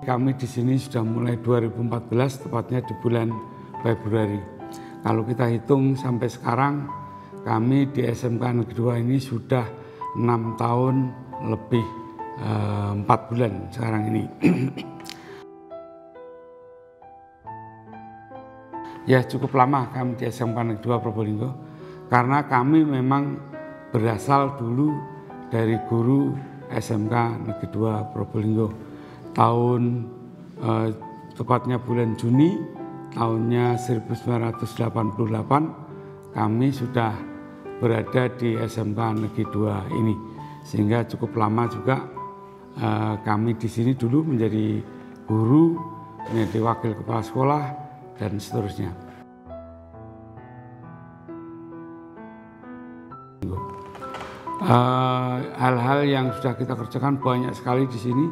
kami di sini sudah mulai 2014, tepatnya di bulan Februari. Kalau kita hitung sampai sekarang, kami di SMK Negeri 2 ini sudah 6 tahun lebih 4 bulan sekarang ini. Ya, cukup lama kami di SMK Negeri 2 Probolinggo, karena kami memang berasal dulu dari guru SMK Negeri 2 Probolinggo. Tahun tepatnya bulan Juni tahunnya 1988 kami sudah berada di SMK Negeri 2 ini, sehingga cukup lama juga kami di sini dulu menjadi guru, menjadi wakil kepala sekolah dan seterusnya. Hal-hal yang sudah kita kerjakan banyak sekali di sini,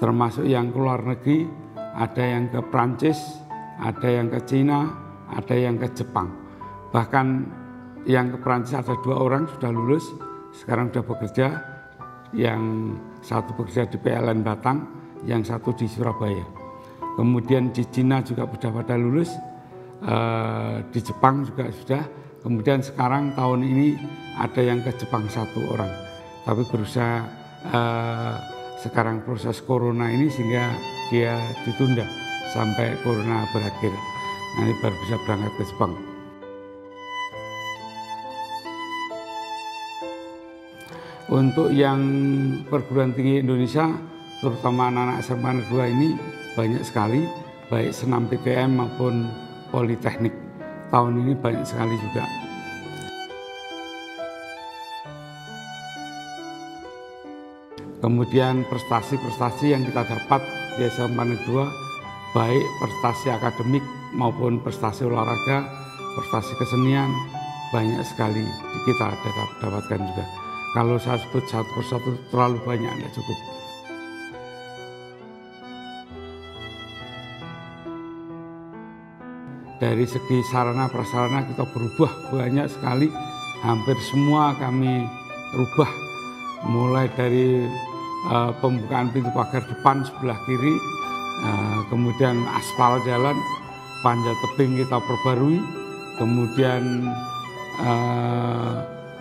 termasuk yang ke luar negeri, ada yang ke Prancis, ada yang ke Cina, ada yang ke Jepang. Bahkan yang ke Prancis ada 2 orang sudah lulus, sekarang sudah bekerja. Yang satu bekerja di PLN Batang, yang satu di Surabaya. Kemudian di Cina juga sudah pada lulus, di Jepang juga sudah. Kemudian sekarang tahun ini ada yang ke Jepang 1 orang, tapi berusaha sekarang proses corona ini sehingga dia ditunda sampai corona berakhir. Nanti baru bisa berangkat ke Jepang. Untuk yang perguruan tinggi Indonesia, terutama anak-anak SMK Negeri 2 ini banyak sekali, baik senam PTM maupun politeknik. Tahun ini banyak sekali juga. Kemudian prestasi-prestasi yang kita dapat di SMK Negeri 2, baik prestasi akademik maupun prestasi olahraga, prestasi kesenian, banyak sekali kita dapatkan juga. Kalau saya sebut satu persatu terlalu banyak, tidak cukup. Dari segi sarana prasarana kita berubah banyak sekali, hampir semua kami rubah, mulai dari pembukaan pintu pagar depan sebelah kiri, kemudian aspal jalan, panjat tebing kita perbarui, kemudian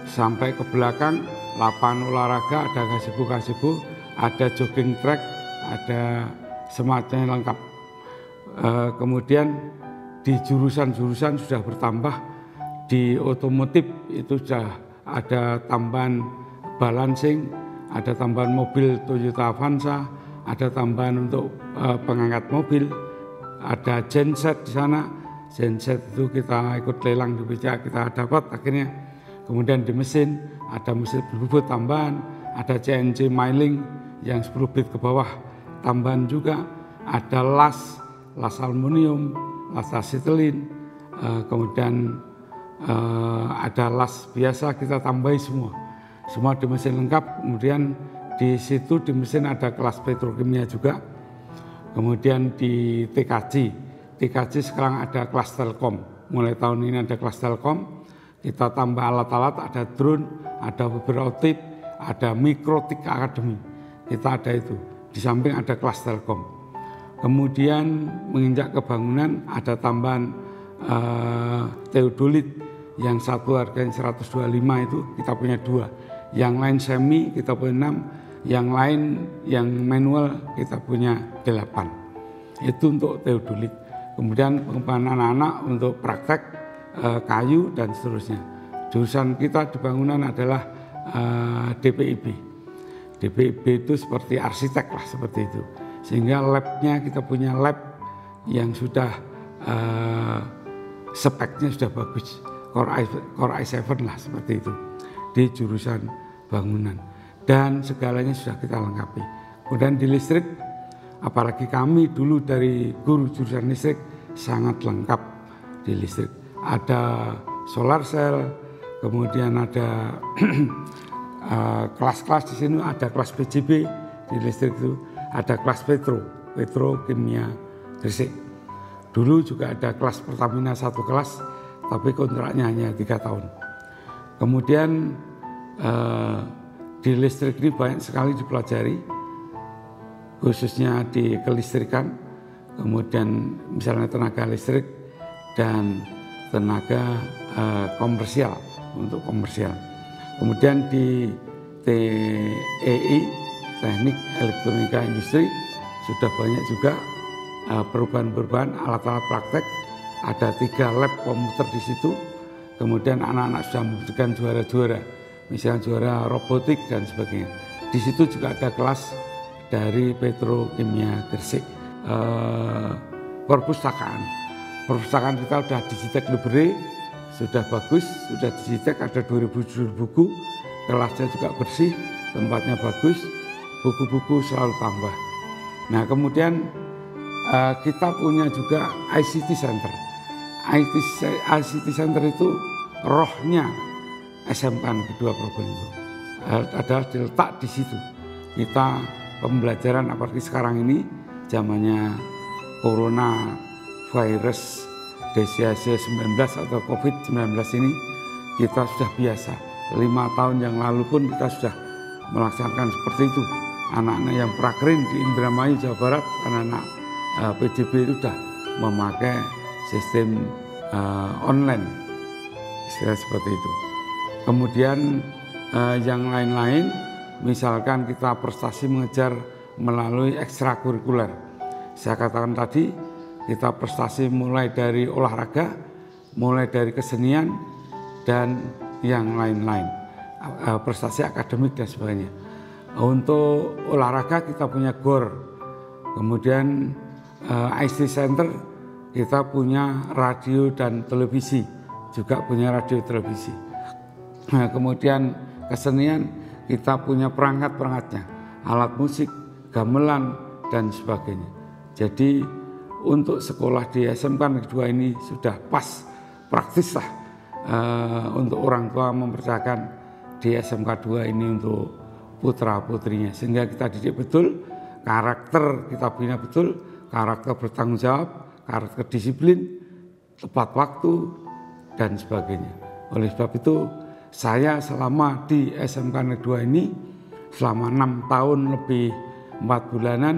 sampai ke belakang lapangan olahraga, ada gazebo, ada jogging track, ada semacamnya lengkap. Kemudian di jurusan-jurusan sudah bertambah. Di otomotif itu sudah ada tambahan balancing, ada tambahan mobil Toyota Avanza, ada tambahan untuk pengangkat mobil, ada genset di sana. Genset itu kita ikut lelang di BCA, kita dapat akhirnya. Kemudian di mesin ada mesin berbobot tambahan, ada CNC milling yang 10 bit ke bawah tambahan juga, ada las aluminium, las asetilin, kemudian ada las biasa kita tambahi semua di mesin lengkap. Kemudian di situ di mesin ada kelas petrokimia juga. Kemudian di TKJ sekarang ada kelas Telkom, mulai tahun ini ada kelas Telkom. Kita tambah alat-alat, ada drone, ada fiber optik, ada mikrotik academy. Kita ada itu. Di samping ada kelas Telkom. Kemudian menginjak kebangunan ada tambahan teodolit yang satu harganya 125 itu kita punya 2. Yang lain semi kita punya 6, yang lain yang manual kita punya 8. Itu untuk teodolit. Kemudian pengembangan anak-anak untuk praktek kayu dan seterusnya. Jurusan kita di bangunan adalah DPIB. DPIB itu seperti arsitek lah, seperti itu. Sehingga labnya kita punya lab yang sudah speknya sudah bagus, Core i7 lah seperti itu di jurusan bangunan, dan segalanya sudah kita lengkapi. Kemudian di listrik, apalagi kami dulu dari guru jurusan listrik sangat lengkap di listrik. Ada solar cell, kemudian ada kelas-kelas di sini, ada kelas PJB di listrik itu, ada kelas petrokimia Gresik. Dulu juga ada kelas Pertamina 1 kelas, tapi kontraknya hanya 3 tahun. Kemudian di listrik ini banyak sekali dipelajari. khususnya di kelistrikan, kemudian misalnya tenaga listrik dan tenaga komersial, untuk komersial. Kemudian di TEI, Teknik Elektronika Industri, sudah banyak juga perubahan-perubahan alat-alat praktek. Ada 3 lab komputer di situ. Kemudian anak-anak sudah membuktikan juara-juara, misalnya juara robotik dan sebagainya. Di situ juga ada kelas dari Petrokimia Gresik. Perpustakaan kita sudah Digitech Library, sudah bagus, sudah Digitech, ada 2000 buku, kelasnya juga bersih, tempatnya bagus, buku-buku selalu tambah. Nah, kemudian kita punya juga ICT Center. ICT Center itu rohnya SMK Negeri 2 Probolinggo, adalah diletak di situ. Kita pembelajaran, apalagi sekarang ini zamannya corona virus DCAC-19 atau COVID-19 ini, kita sudah biasa. 5 tahun yang lalu pun kita sudah melaksanakan seperti itu. Anak-anak yang prakerin di Indramayu, Jawa Barat, anak-anak PJB itu sudah memakai sistem online, istilah seperti itu. Kemudian yang lain-lain, misalkan kita prestasi mengejar melalui ekstrakurikuler. Saya katakan tadi, kita prestasi mulai dari olahraga, mulai dari kesenian, dan yang lain-lain, prestasi akademik dan sebagainya. Untuk olahraga kita punya GOR, kemudian ICT Center kita punya radio dan televisi, juga punya radio televisi. Nah, kemudian kesenian kita punya perangkat-perangkatnya, alat musik, gamelan, dan sebagainya. Jadi untuk sekolah di SMK Negeri 2 ini sudah pas, praktis lah untuk orang tua mempercayakan di SMK 2 ini untuk putra-putrinya. Sehingga kita didik betul, karakter kita bina betul, karakter bertanggung jawab, karakter disiplin, tepat waktu, dan sebagainya. Oleh sebab itu, saya selama di SMK Negeri 2 ini, selama 6 tahun lebih 4 bulanan,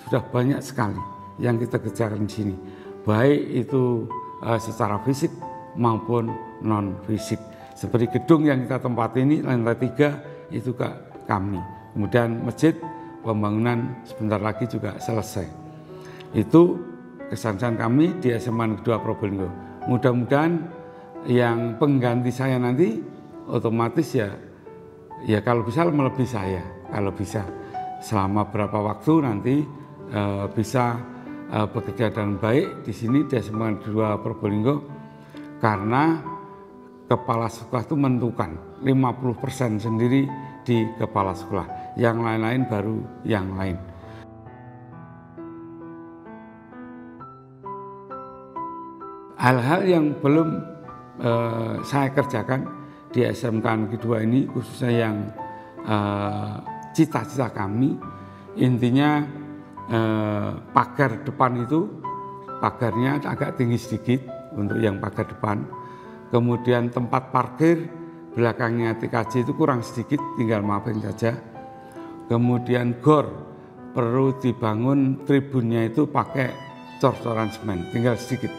sudah banyak sekali yang kita kerjakan di sini. Baik itu secara fisik maupun non-fisik. Seperti gedung yang kita tempati ini, lantai 3, itu kami. Kemudian masjid, pembangunan sebentar lagi juga selesai. Itu kesan-kesan kami di SMA Negeri 2 Probolinggo. Mudah-mudahan yang pengganti saya nanti otomatis ya kalau bisa melebihi saya, kalau bisa selama berapa waktu nanti bisa bekerja dengan baik di sini di SMA Negeri 2 Probolinggo, karena kepala sekolah itu menentukan 50% sendiri di kepala sekolah, yang lain-lain baru yang lain. Hal-hal yang belum saya kerjakan di SMK Negeri 2 ini, khususnya yang cita-cita kami, intinya pagar depan itu, pagarnya agak tinggi sedikit untuk yang pagar depan. Kemudian tempat parkir belakangnya TKJ itu kurang sedikit, tinggal maafin saja. Kemudian GOR perlu dibangun, tribunnya itu pakai cor-coran semen, tinggal sedikit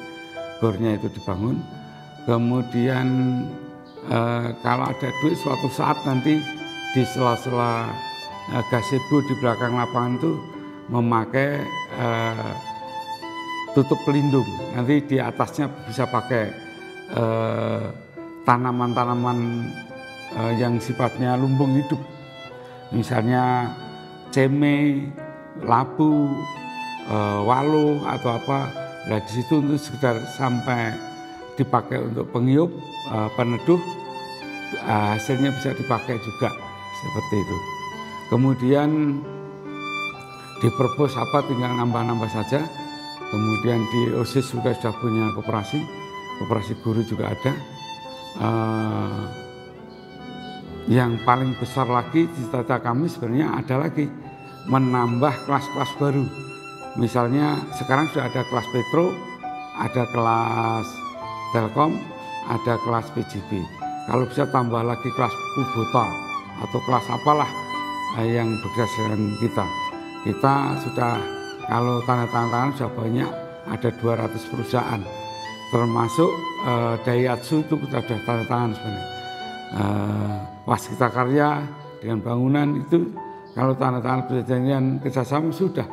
GOR-nya itu dibangun. Kemudian kalau ada duit suatu saat nanti di sela-sela gazebo di belakang lapangan itu memakai tutup pelindung, nanti di atasnya bisa pakai tanaman-tanaman yang sifatnya lumbung hidup, misalnya ceme, labu, walu atau apa. Nah, di situ untuk sekitar sampai dipakai untuk pengiyup, peneduh, hasilnya bisa dipakai juga seperti itu. Kemudian di perpus apa tinggal nambah-nambah saja. Kemudian di OSIS juga sudah punya koperasi guru juga ada. Yang paling besar lagi cita-cita kami sebenarnya ada lagi menambah kelas-kelas baru. Misalnya sekarang sudah ada kelas Petro, ada kelas Telkom, ada kelas PJB. Kalau bisa tambah lagi kelas Kubota atau kelas apalah yang berdasarkan kita. Kita sudah, kalau tanda tangan sudah banyak, ada 200 perusahaan, termasuk Daihatsu itu kita sudah tanda tangan sebenarnya. Waskita Karya dengan bangunan itu kalau tanda tangan perjanjian kerjasama sudah,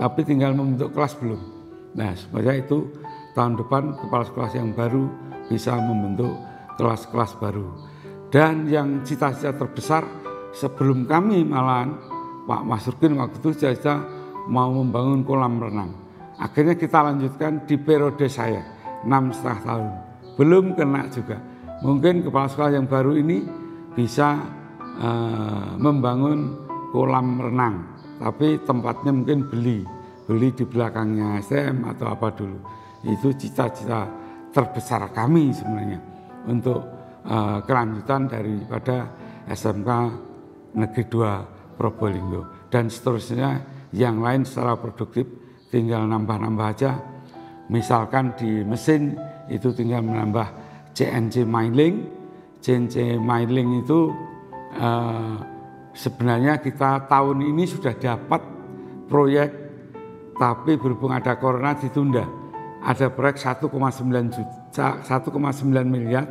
tapi tinggal membentuk kelas belum. Nah, supaya itu tahun depan kepala sekolah yang baru bisa membentuk kelas-kelas baru. Dan yang cita-cita terbesar sebelum kami malahan Pak Masrukin waktu itu cita-cita mau membangun kolam renang. Akhirnya kita lanjutkan di periode saya 6,5 tahun. Belum kena juga. Mungkin kepala sekolah yang baru ini bisa membangun kolam renang, tapi tempatnya mungkin beli di belakangnya STM atau apa dulu. Itu cita-cita terbesar kami sebenarnya untuk kelanjutan daripada SMK Negeri 2 Probolinggo, dan seterusnya yang lain secara produktif tinggal nambah-nambah aja. Misalkan di mesin itu tinggal menambah CNC milling. CNC milling itu sebenarnya kita tahun ini sudah dapat proyek, tapi berhubung ada corona ditunda. Ada proyek 1,9 miliar.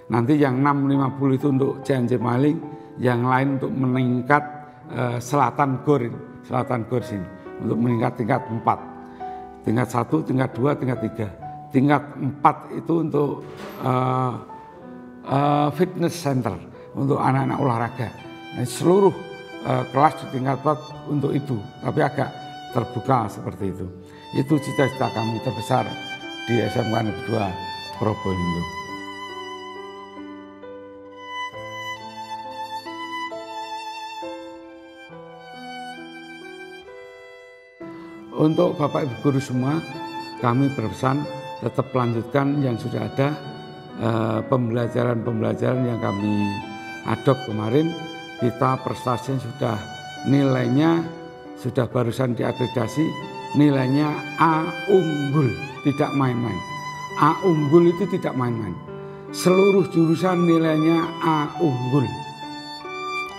Nanti yang 650 itu untuk CNC milling, yang lain untuk meningkat selatan gor sini, untuk meningkat tingkat 4. Tingkat 1, tingkat 2, tingkat 3. Tingkat 4 itu untuk fitness center, untuk anak-anak olahraga. Nah, seluruh kelas di tingkat 4 untuk itu, tapi agak terbuka seperti itu. Itu cita-cita kami terbesar di SMK Negeri 2 Probolinggo. Untuk Bapak Ibu guru semua, kami berpesan tetap lanjutkan yang sudah ada, pembelajaran yang kami adopt kemarin. Kita prestasinya sudah, nilainya sudah barusan diakreditasi, nilainya A unggul, tidak main-main. A unggul itu tidak main-main. Seluruh jurusan nilainya A unggul.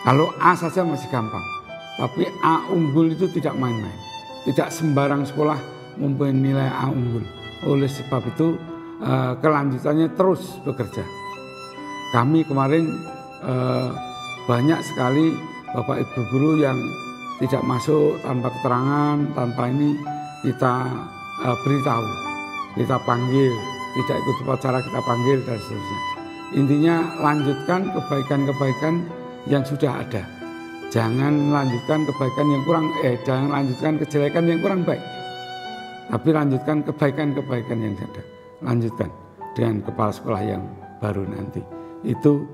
Kalau A saja masih gampang, tapi A unggul itu tidak main-main. Tidak sembarang sekolah mempunyai nilai A unggul. Oleh sebab itu kelanjutannya terus bekerja. Kami kemarin banyak sekali Bapak Ibu guru yang tidak masuk tanpa keterangan, tanpa ini kita beritahu, kita panggil, tidak ikut upacara kita panggil dan seterusnya. Intinya lanjutkan kebaikan-kebaikan yang sudah ada. Jangan lanjutkan kebaikan yang kurang, jangan lanjutkan kejelekan yang kurang baik. Tapi lanjutkan kebaikan-kebaikan yang ada. Lanjutkan dengan kepala sekolah yang baru nanti. Itu,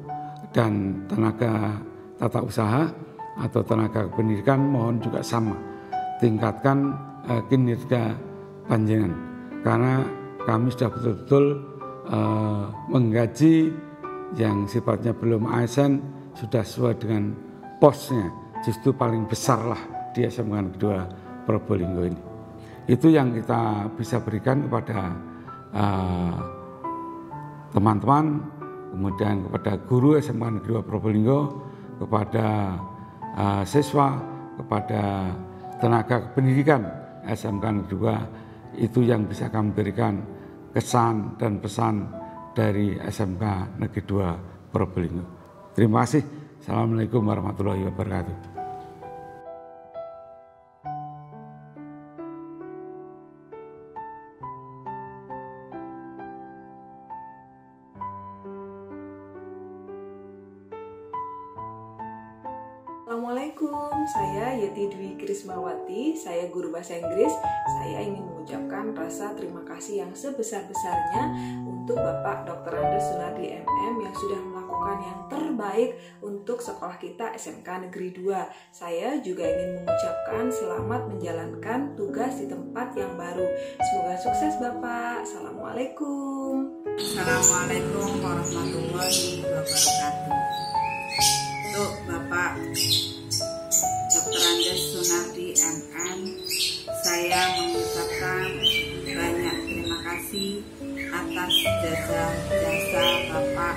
dan tenaga tata usaha atau tenaga pendidikan mohon juga sama. Tingkatkan kinerja panjenengan. Karena kami sudah betul-betul menggaji yang sifatnya belum ASN sudah sesuai dengan posnya, justru paling besar lah di SMK Negeri 2 Probolinggo ini. Itu yang kita bisa berikan kepada teman-teman, kemudian kepada guru SMK Negeri 2 Probolinggo, kepada siswa, kepada tenaga pendidikan SMK Negeri 2. Itu yang bisa kami berikan kesan dan pesan dari SMK Negeri 2 Probolinggo. Terima kasih. Assalamualaikum warahmatullahi wabarakatuh. Assalamualaikum, saya Yeti Dwi Krismawati, saya guru bahasa Inggris. Saya ingin mengucapkan rasa terima kasih yang sebesar-besarnya untuk Bapak Dr. Andes Sunardi MM yang sudah melakukan yang terbaik untuk sekolah kita SMK Negeri 2. Saya juga ingin mengucapkan selamat menjalankan tugas di tempat yang baru. Semoga sukses Bapak. Assalamualaikum. Assalamualaikum warahmatullahi wabarakatuh. Untuk Bapak Dr. Andes Sunardi MM, saya mengucapkan banyak terima kasih atas jasa Bapak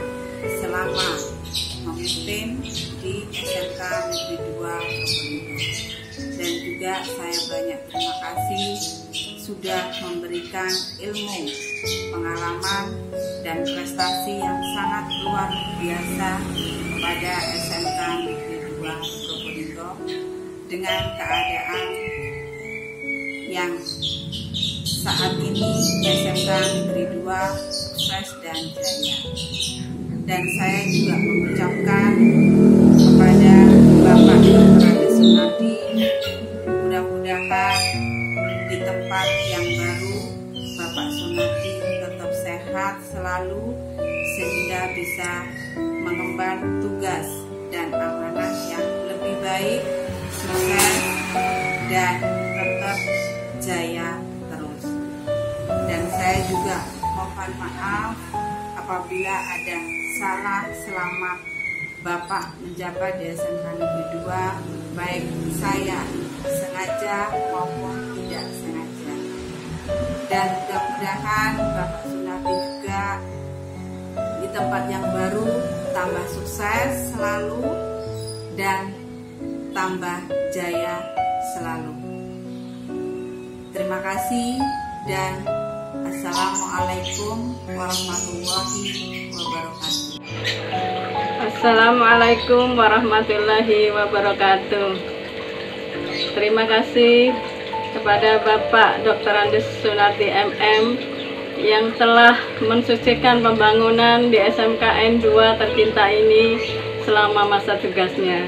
selama memimpin di SMK Negeri 2 Probolinggo, dan juga saya banyak terima kasih sudah memberikan ilmu, pengalaman, dan prestasi yang sangat luar biasa kepada SMK Negeri 2 Probolinggo dengan keadaan yang saat ini SMK Negeri 2 sukses dan jaya. Dan saya juga mengucapkan kepada Bapak Dr. Andes Sunardi, mudah-mudahan di tempat yang baru Bapak Sunardi tetap sehat selalu sehingga bisa mengemban tugas dan amanah yang lebih baik, sukses, dan tetap jaya terus. Dan saya juga mohon maaf apabila ada salah selama Bapak menjabat di SMK Negeri 2, baik saya sengaja maupun tidak sengaja. Dan mudah-mudahan Bapak Sunardi juga di tempat yang baru tambah sukses selalu dan tambah jaya selalu. Terima kasih dan Assalamualaikum warahmatullahi wabarakatuh. Assalamualaikum warahmatullahi wabarakatuh. Terima kasih kepada Bapak Dr. Andes Sunardi MM yang telah mensukseskan pembangunan di SMKN 2 tercinta ini selama masa tugasnya.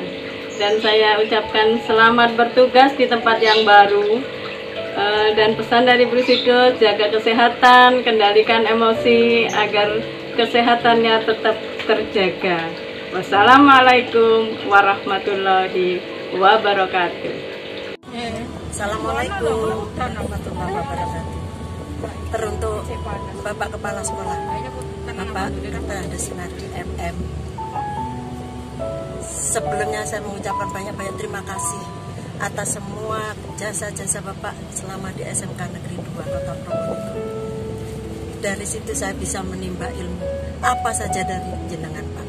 Dan saya ucapkan selamat bertugas di tempat yang baru. Dan pesan dari Bu Sike, jaga kesehatan, kendalikan emosi agar kesehatannya tetap terjaga. Wassalamualaikum warahmatullahi wabarakatuh. Assalamualaikum warahmatullahi wabarakatuh. Teruntuk Bapak Kepala Sekolah, Bapak Dr. Andes Sunardi MM. Sebelumnya saya mengucapkan banyak-banyak terima kasih atas semua jasa-jasa Bapak selama di SMK Negeri 2 Kota Probolinggo. Dari situ saya bisa menimba ilmu apa saja dari jenengan Pak.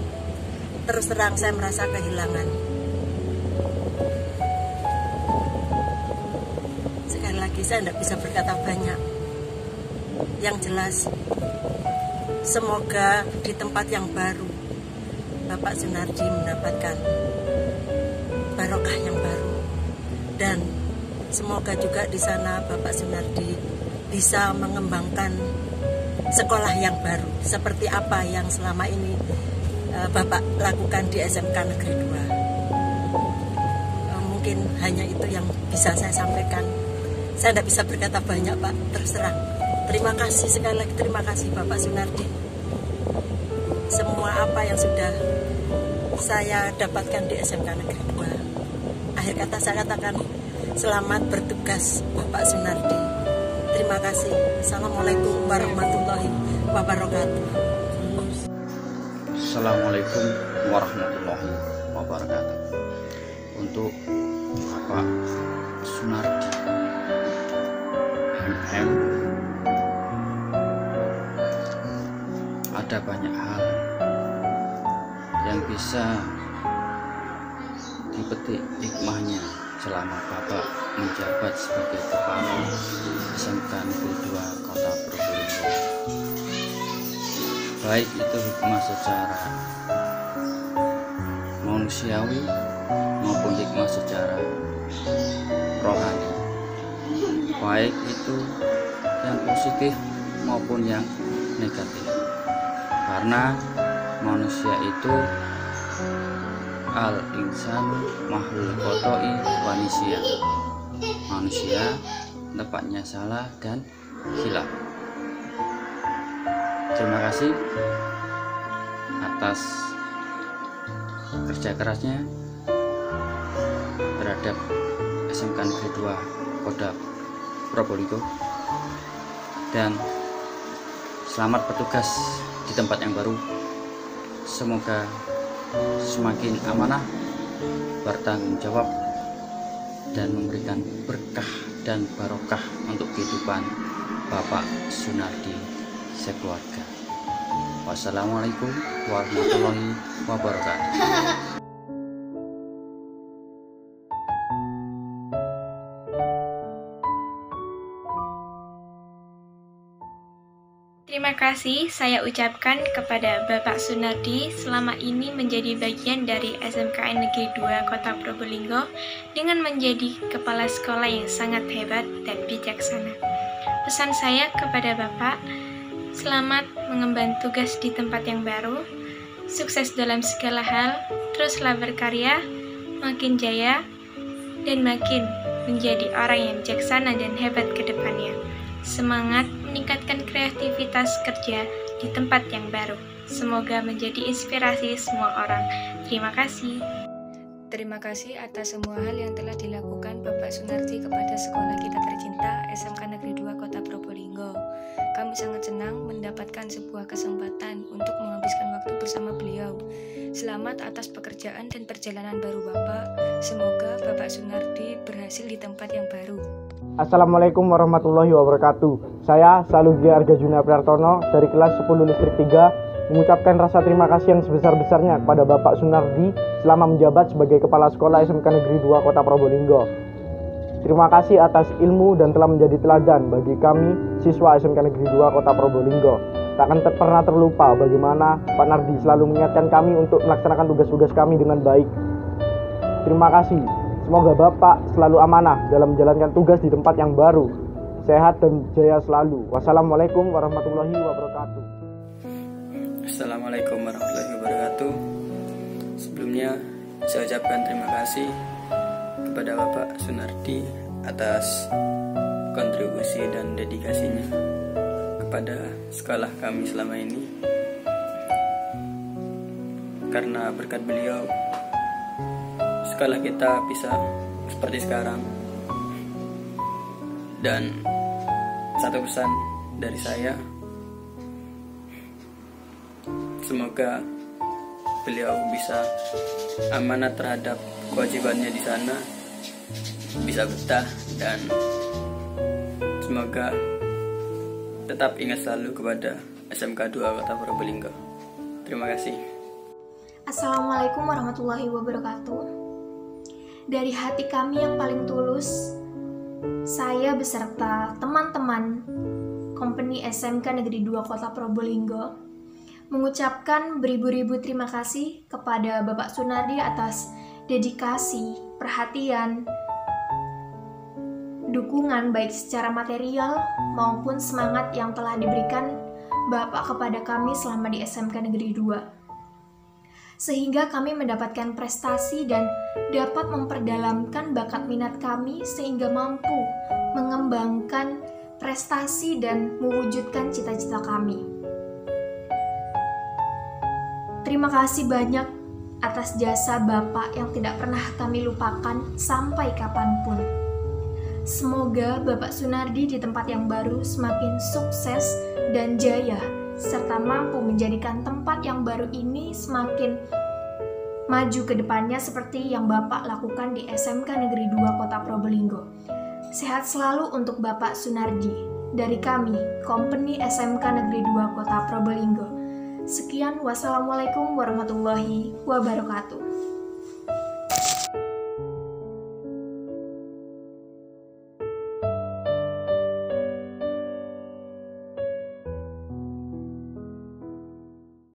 Terus terang saya merasa kehilangan. Sekali lagi saya tidak bisa berkata banyak. Yang jelas, semoga di tempat yang baru Bapak Sunardi mendapatkan barokah yang baru. Dan semoga juga di sana Bapak Sunardi bisa mengembangkan sekolah yang baru seperti apa yang selama ini Bapak lakukan di SMK Negeri 2. Mungkin hanya itu yang bisa saya sampaikan. Saya tidak bisa berkata banyak Pak, terus terang. Terima kasih sekali lagi, terima kasih Bapak Sunardi. Semua apa yang sudah saya dapatkan di SMK Negeri 2. Akhir kata saya katakan selamat bertugas Bapak Sunardi. Terima kasih. Assalamualaikum warahmatullahi wabarakatuh. Assalamualaikum warahmatullahi wabarakatuh. Untuk Bapak Sunardi MM, ada banyak hal yang bisa dipetik hikmahnya selama Bapak menjabat sebagai Kepala SMK Negeri 2 Kota Probolinggo. Baik itu hikmah secara manusiawi maupun hikmah secara rohani, baik itu yang positif maupun yang negatif. Karena manusia itu al-insanu mahlul khoto'i wanisia, manusia tepatnya salah dan hilaf. Terima kasih atas kerja kerasnya terhadap SMK Negeri 2 Kota Probolinggo, dan selamat bertugas di tempat yang baru. Semoga semakin amanah, bertanggung jawab, dan memberikan berkah dan barokah untuk kehidupan Bapak Sunardi sekeluarga. Wassalamualaikum warahmatullahi wabarakatuh. Terima kasih saya ucapkan kepada Bapak Sunardi selama ini menjadi bagian dari SMKN Negeri 2 Kota Probolinggo dengan menjadi kepala sekolah yang sangat hebat dan bijaksana. Pesan saya kepada Bapak, selamat mengemban tugas di tempat yang baru, sukses dalam segala hal, teruslah berkarya, makin jaya, dan makin menjadi orang yang bijaksana dan hebat ke depannya. Semangat meningkatkan kreativitas kerja di tempat yang baru. Semoga menjadi inspirasi semua orang. Terima kasih. Terima kasih atas semua hal yang telah dilakukan Bapak Sunardi kepada sekolah kita tercinta SMK Negeri 2 Kota Probolinggo. Kami sangat senang mendapatkan sebuah kesempatan untuk menghabiskan waktu bersama beliau. Selamat atas pekerjaan dan perjalanan baru Bapak. Semoga Bapak Sunardi berhasil di tempat yang baru. Assalamualaikum warahmatullahi wabarakatuh. Saya Salugi Arga Junia Priartono dari kelas 10 Listrik 3 mengucapkan rasa terima kasih yang sebesar-besarnya kepada Bapak Sunardi selama menjabat sebagai Kepala Sekolah SMK Negeri 2 Kota Probolinggo. Terima kasih atas ilmu dan telah menjadi teladan bagi kami siswa SMK Negeri 2 Kota Probolinggo. Tak akan pernah terlupa bagaimana Pak Nardi selalu mengingatkan kami untuk melaksanakan tugas-tugas kami dengan baik. Terima kasih. Semoga Bapak selalu amanah dalam menjalankan tugas di tempat yang baru. Sehat dan jaya selalu. Wassalamualaikum warahmatullahi wabarakatuh. Assalamualaikum warahmatullahi wabarakatuh. Sebelumnya saya ucapkan terima kasih kepada Bapak Sunardi atas kontribusi dan dedikasinya kepada sekolah kami selama ini. Karena berkat beliau, sekolah kita bisa seperti sekarang. Dan satu pesan dari saya, semoga beliau bisa amanah terhadap kewajibannya di sana, bisa betah, dan semoga tetap ingat selalu kepada SMK 2 Kota Probolinggo. Terima kasih. Assalamualaikum warahmatullahi wabarakatuh. Dari hati kami yang paling tulus, saya beserta teman-teman Company SMK Negeri 2 Kota Probolinggo mengucapkan beribu-ribu terima kasih kepada Bapak Sunardi atas dedikasi, perhatian, dukungan baik secara material maupun semangat yang telah diberikan Bapak kepada kami selama di SMK Negeri 2. Sehingga kami mendapatkan prestasi dan dapat memperdalamkan bakat minat kami sehingga mampu mengembangkan prestasi dan mewujudkan cita-cita kami. Terima kasih banyak atas jasa Bapak yang tidak pernah kami lupakan sampai kapanpun. Semoga Bapak Sunardi di tempat yang baru semakin sukses dan jaya, serta mampu menjadikan tempat yang baru ini semakin maju ke depannya seperti yang Bapak lakukan di SMK Negeri 2 Kota Probolinggo. Sehat selalu untuk Bapak Sunardi. Dari kami, Company SMK Negeri 2 Kota Probolinggo. Sekian, wassalamualaikum warahmatullahi wabarakatuh.